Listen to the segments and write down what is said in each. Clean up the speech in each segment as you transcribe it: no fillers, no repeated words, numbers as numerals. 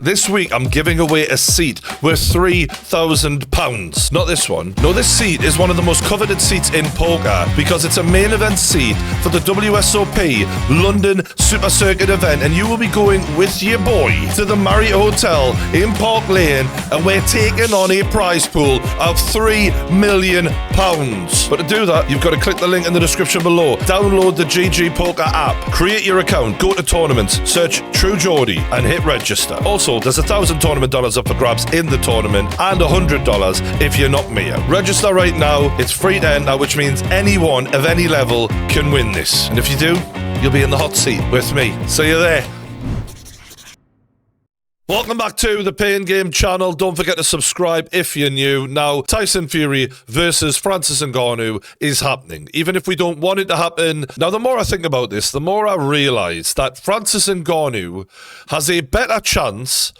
This week, I'm giving away a seat worth £3,000. Not this one. No, this seat is one of the most coveted seats in poker because it's a main event seat for the WSOP London Super Circuit event, and you will be going with your boy to the Marriott Hotel in Park Lane, and we're taking on a prize pool of £3 million. But to do that, you've got to click the link in the description below. Download the GG Poker app, create your account, go to tournaments, search True Geordie, and hit register. Also, there's $1,000 tournament dollars up for grabs in the tournament and $100 if you knock me out. Register right now. It's free to enter, which means anyone of any level can win this. And if you do, you'll be in the hot seat with me. See you there. Welcome back to the Pain Game channel. Don't forget to subscribe if you're new. Now, Tyson Fury versus Francis Ngannou is happening, even if we don't want it to happen. Now, the more I think about this, the more I realise that Francis Ngannou has a better chance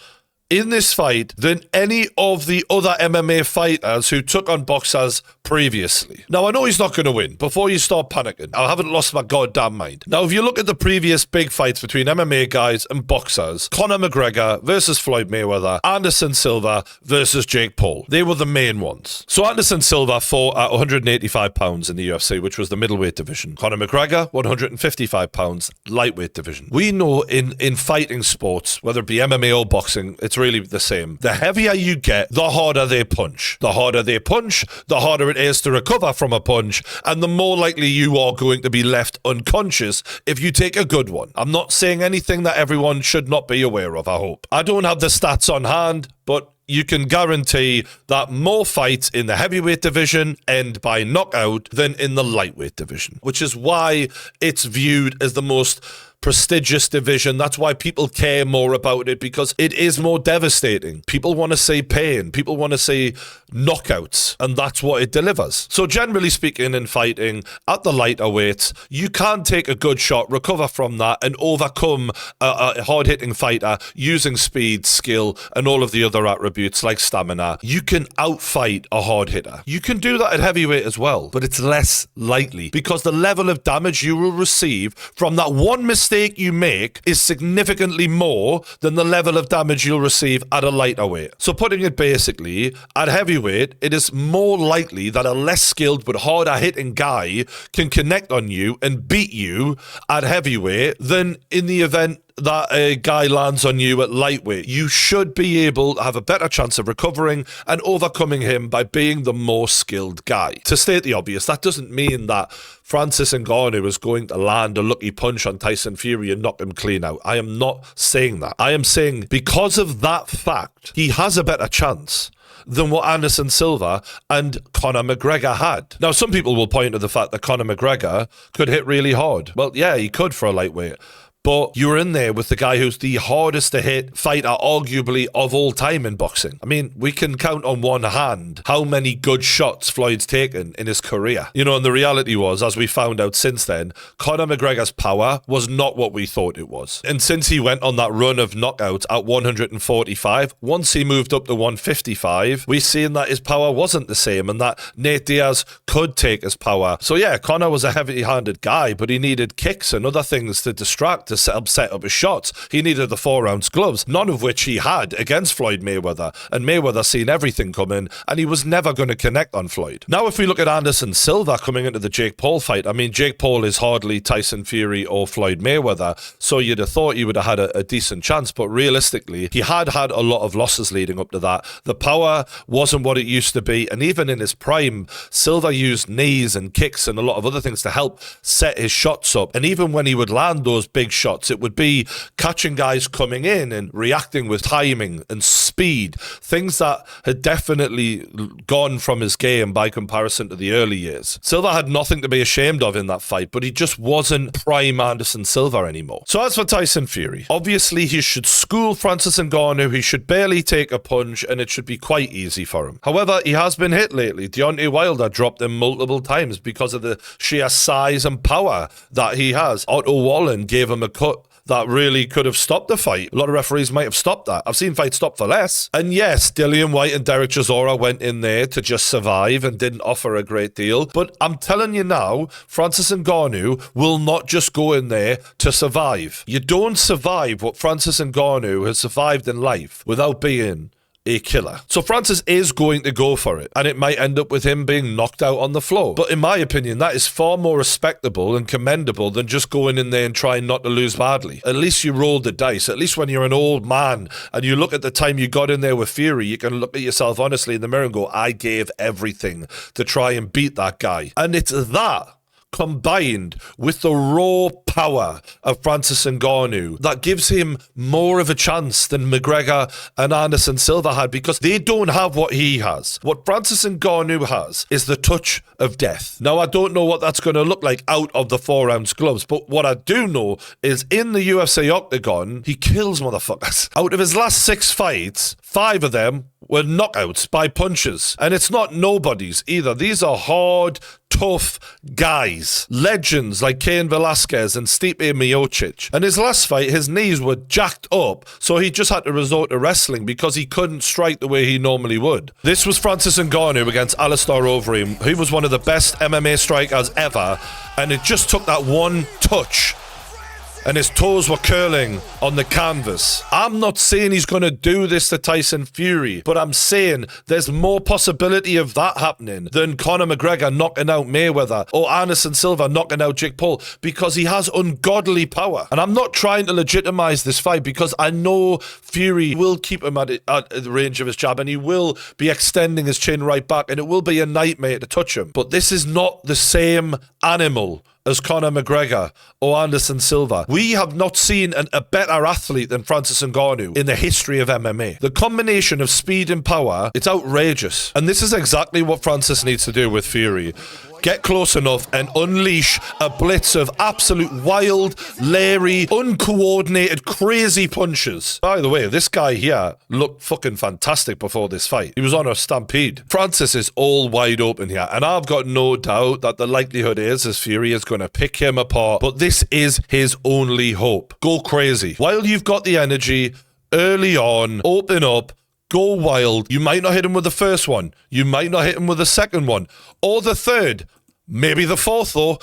in this fight than any of the other MMA fighters who took on boxers previously. Now, I know he's not going to win. Before you start panicking, I haven't lost my goddamn mind. Now, if you look at the previous big fights between MMA guys and boxers, Conor McGregor versus Floyd Mayweather, Anderson Silva versus Jake Paul, they were the main ones. So Anderson Silva fought at 185 pounds in the UFC, which was the middleweight division. Conor McGregor, 155 pounds, lightweight division. We know in fighting sports, whether it be MMA or boxing, it's really the same. The heavier you get, the harder they punch. The harder they punch, the harder it is to recover from a punch, and the more likely you are going to be left unconscious if you take a good one. I'm not saying anything that everyone should not be aware of, I hope. I don't have the stats on hand, but you can guarantee that more fights in the heavyweight division end by knockout than in the lightweight division, which is why it's viewed as the most prestigious division. That's why people care more about it, because it is more devastating. People want to see pain. People want to see knockouts, and that's what it delivers. So generally speaking, in fighting at the lighter weights, you can take a good shot, recover from that, and overcome a hard-hitting fighter using speed, skill, and all of the other attributes like stamina. You can outfight a hard hitter. You can do that at heavyweight as well, but it's less likely because the level of damage you will receive from that one mistake you make is significantly more than the level of damage you'll receive at a lighter weight. So putting it basically, at heavyweight, it is more likely that a less skilled but harder hitting guy can connect on you and beat you at heavyweight than in the event that a guy lands on you at lightweight. You should be able to have a better chance of recovering and overcoming him by being the more skilled guy. To state the obvious, that doesn't mean that Francis Ngannou is going to land a lucky punch on Tyson Fury and knock him clean out. I am not saying that. I am saying because of that fact, he has a better chance than what Anderson Silva and Conor McGregor had. Now, some people will point to the fact that Conor McGregor could hit really hard. Well, yeah, he could for a lightweight. But you're in there with the guy who's the hardest to hit fighter, arguably, of all time in boxing. I mean, we can count on one hand how many good shots Floyd's taken in his career. You know, and the reality was, as we found out since then, Conor McGregor's power was not what we thought it was. And since he went on that run of knockouts at 145, once he moved up to 155, we've seen that his power wasn't the same and that Nate Diaz could take his power. So yeah, Conor was a heavy-handed guy, but he needed kicks and other things to distract, to set up his shots. He needed the 4-ounce gloves, none of which he had against Floyd Mayweather, and Mayweather seen everything coming, and he was never going to connect on Floyd. Now, if we look at Anderson Silva coming into the Jake Paul fight, I mean, Jake Paul is hardly Tyson Fury or Floyd Mayweather, so you'd have thought he would have had a decent chance, but realistically, he had a lot of losses leading up to that. The power wasn't what it used to be, and even in his prime, Silva used knees and kicks and a lot of other things to help set his shots up, and even when he would land those big shots, it would be catching guys coming in and reacting with timing and speed, things that had definitely gone from his game by comparison to the early years. Silva had nothing to be ashamed of in that fight, but he just wasn't prime Anderson Silva anymore. So as for Tyson Fury, obviously he should school Francis Ngannou, he should barely take a punch, and it should be quite easy for him. However, he has been hit lately. Deontay Wilder dropped him multiple times because of the sheer size and power that he has. Otto Wallen gave him a cut that really could have stopped the fight. A lot of referees might have stopped that. I've seen fights stop for less. And yes, Dillian Whyte and Derek Chisora went in there to just survive and didn't offer a great deal. But I'm telling you now, Francis Ngannou will not just go in there to survive. You don't survive what Francis Ngannou has survived in life without being a killer. So Francis is going to go for it, and it might end up with him being knocked out on the floor. But in my opinion, that is far more respectable and commendable than just going in there and trying not to lose badly. At least you rolled the dice. At least when you're an old man and you look at the time you got in there with Fury, you can look at yourself honestly in the mirror and go, I gave everything to try and beat that guy. And it's that combined with the raw power of Francis Ngannou that gives him more of a chance than McGregor and Anderson Silva had, because they don't have what he has. What Francis Ngannou has is the touch of death. Now, I don't know what that's going to look like out of the 4-ounce gloves, but what I do know is in the UFC octagon, he kills motherfuckers. Out of his last 6 fights, 5 of them were knockouts by punches. And it's not nobodies either. These are hard, tough guys. Legends like Cain Velasquez and Stipe Miocic. And his last fight, his knees were jacked up, so he just had to resort to wrestling because he couldn't strike the way he normally would. This was Francis Ngannou against Alistair Overeem. He was one of the best MMA strikers ever, and it just took that one touch and his toes were curling on the canvas. I'm not saying he's going to do this to Tyson Fury, but I'm saying there's more possibility of that happening than Conor McGregor knocking out Mayweather or Anderson Silva knocking out Jake Paul, because he has ungodly power. And I'm not trying to legitimize this fight, because I know Fury will keep him at the range of his jab, and he will be extending his chin right back, and it will be a nightmare to touch him. But this is not the same animal as Conor McGregor or Anderson Silva. We have not seen a better athlete than Francis Ngannou in the history of MMA. The combination of speed and power, it's outrageous. And this is exactly what Francis needs to do with Fury. Get close enough and unleash a blitz of absolute wild, leery, uncoordinated, crazy punches. By the way, this guy here looked fucking fantastic before this fight. He was on a stampede. Francis is all wide open here, and I've got no doubt that the likelihood is Fury is going to pick him apart, but this is his only hope. Go crazy. While you've got the energy, early on, open up, go wild. You might not hit him with the first one. You might not hit him with the second one. Or the third. Maybe the fourth, though.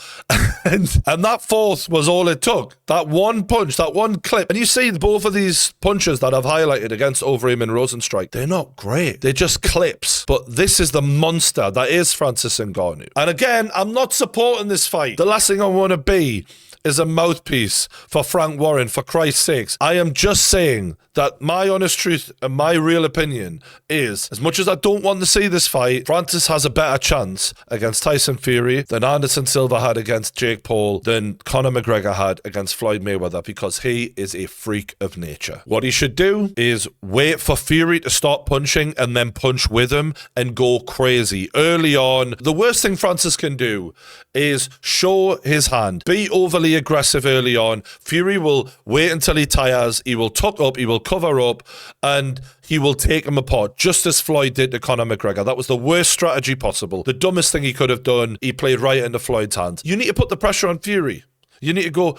and that fourth was all it took. That one punch, that one clip. And you see both of these punches that I've highlighted against Overeem and Rosenstrike, they're not great. They're just clips. But this is the monster that is Francis Ngannou. And again, I'm not supporting this fight. The last thing I want to be is a mouthpiece for Frank Warren, for Christ's sakes. I am just saying that my honest truth and my real opinion is, as much as I don't want to see this fight, Francis has a better chance against Tyson Fury than Anderson Silva had against Jake Paul, than Conor McGregor had against Floyd Mayweather, because he is a freak of nature. What he should do is wait for Fury to start punching and then punch with him and go crazy early on. The worst thing Francis can do is show his hand, be overly aggressive early on. Fury will wait until he tires, he will tuck up, he will cover up, and he will take him apart, just as Floyd did to Conor McGregor. That was the worst strategy possible, the dumbest thing he could have done. He played right into Floyd's hands. You need to put the pressure on Fury. You need to go,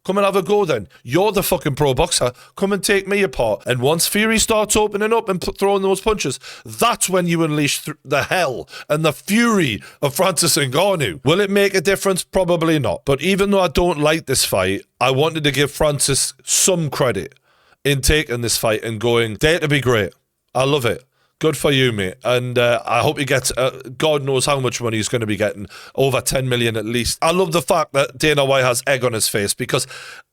come and have a go then. You're the fucking pro boxer. Come and take me apart. And once Fury starts opening up and throwing those punches, that's when you unleash the hell and the fury of Francis Ngannou. Will it make a difference? Probably not. But even though I don't like this fight, I wanted to give Francis some credit in taking this fight and going, dare to be great. I love it. Good for you, mate. And I hope he gets, God knows how much money he's going to be getting, over 10 million at least. I love the fact that Dana White has egg on his face, because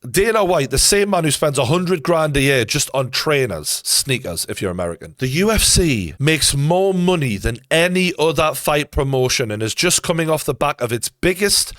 Dana White, the same man who spends 100 grand a year just on trainers, sneakers if you're American. The UFC makes more money than any other fight promotion and is just coming off the back of its biggest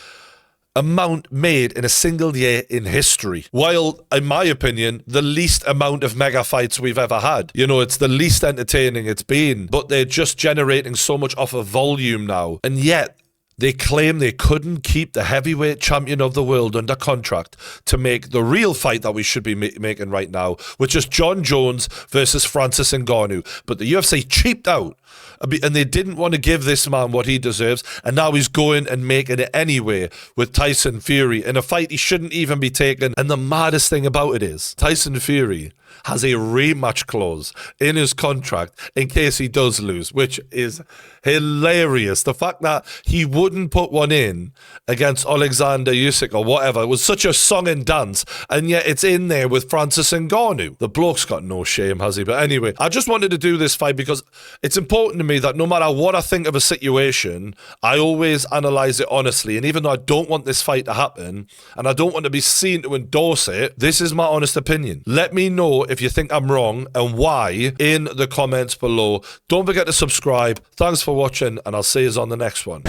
amount made in a single year in history, while in my opinion the least amount of mega fights we've ever had. You know, it's the least entertaining it's been, but they're just generating so much off of volume now, and yet They claim they couldn't keep the heavyweight champion of the world under contract to make the real fight that we should be making right now, which is John Jones versus Francis Ngannou. But the UFC cheaped out, and they didn't want to give this man what he deserves, and now he's going and making it anyway with Tyson Fury in a fight he shouldn't even be taking. And the maddest thing about it is, Tyson Fury has a rematch clause in his contract in case he does lose, which is hilarious. The fact that he wouldn't put one in against Alexander Usyk or whatever, it was such a song and dance, and yet it's in there with Francis Ngannou. The bloke's got no shame, has he? But anyway, I just wanted to do this fight because it's important to me that no matter what I think of a situation, I always analyse it honestly. And even though I don't want this fight to happen, and I don't want to be seen to endorse it, this is my honest opinion. Let me know if you think I'm wrong and why in the comments below. Don't forget to subscribe. Thanks for watching, and I'll see you on the next one.